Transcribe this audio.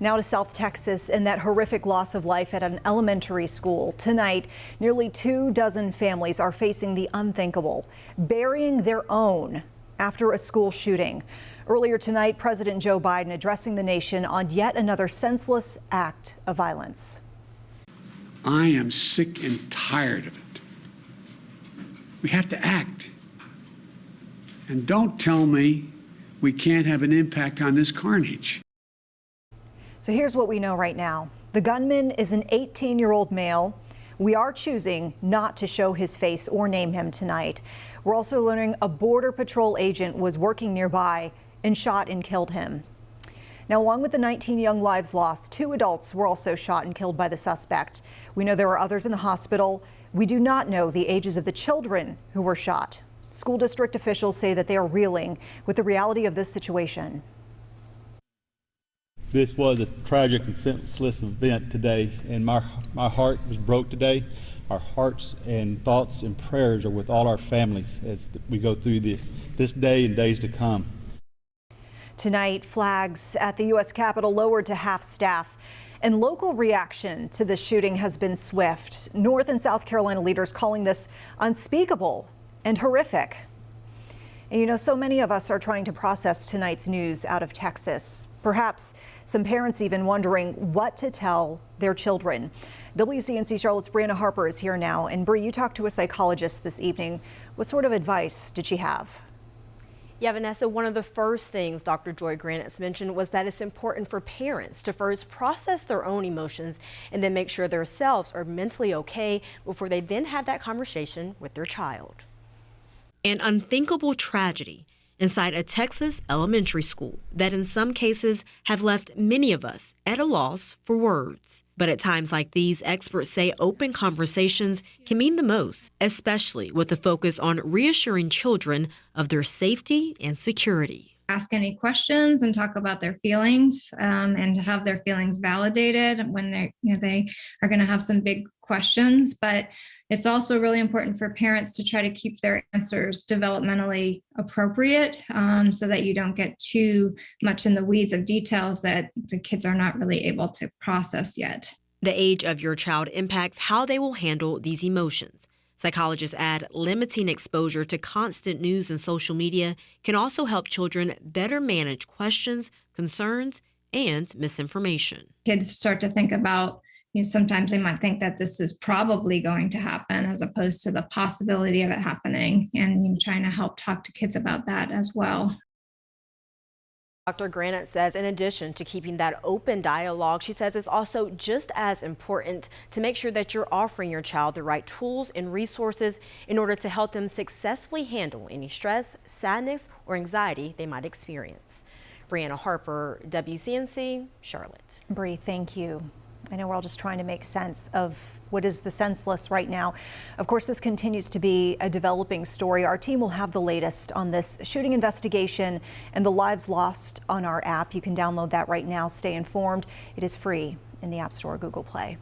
Now to South Texas and that horrific loss of life at an elementary school. Tonight, nearly 24 families are facing the unthinkable, burying their own after a school shooting. Earlier tonight, President Joe Biden addressing the nation on yet another senseless act of violence. I am sick and tired of it. We have to act. And don't tell me we can't have an impact on this carnage. So here's what we know right now. The gunman is an 18-year-old male. We are choosing not to show his face or name him tonight. We're also learning a Border Patrol agent was working nearby and shot and killed him. Now, along with the 19 young lives lost, 2 adults were also shot and killed by the suspect. We know there are others in the hospital. We do not know the ages of the children who were shot. School district officials say that they are reeling with the reality of this situation. This was a tragic and senseless event today, and my heart was broke today. Our hearts and thoughts and prayers are with all our families as we go through this day and days to come. Tonight, flags at the U.S. Capitol lowered to half staff, and local reaction to the shooting has been swift. North and South Carolina leaders calling this unspeakable and horrific. And you know, so many of us are trying to process tonight's news out of Texas. Perhaps some parents even wondering what to tell their children. WCNC Charlotte's Brianna Harper is here now. And Bree, you talked to a psychologist this evening. What sort of advice did she have? Yeah, Vanessa, one of the first things Dr. Joy Granetz mentioned was that it's important for parents to first process their own emotions and then make sure themselves are mentally okay before they then have that conversation with their child. An unthinkable tragedy inside a Texas elementary school that in some cases have left many of us at a loss for words. But at times like these, experts say open conversations can mean the most, especially with a focus on reassuring children of their safety and security. Ask any questions and talk about their feelings and have their feelings validated when they are going to have some big questions. But it's also really important for parents to try to keep their answers developmentally appropriate so that you don't get too much in the weeds of details that the kids are not really able to process yet. The age of your child impacts how they will handle these emotions. Psychologists add limiting exposure to constant news and social media can also help children better manage questions, concerns, and misinformation. Kids start to think about, sometimes they might think that this is probably going to happen as opposed to the possibility of it happening, and trying to help talk to kids about that as well. Dr. Granetz says in addition to keeping that open dialogue, she says it's also just as important to make sure that you're offering your child the right tools and resources in order to help them successfully handle any stress, sadness, or anxiety they might experience. Brianna Harper, WCNC, Charlotte. Bree, thank you. I know we're all just trying to make sense of what is the senseless right now. Of course, this continues to be a developing story. Our team will have the latest on this shooting investigation and the lives lost on our app. You can download that right now. Stay informed. It is free in the App Store, Google Play.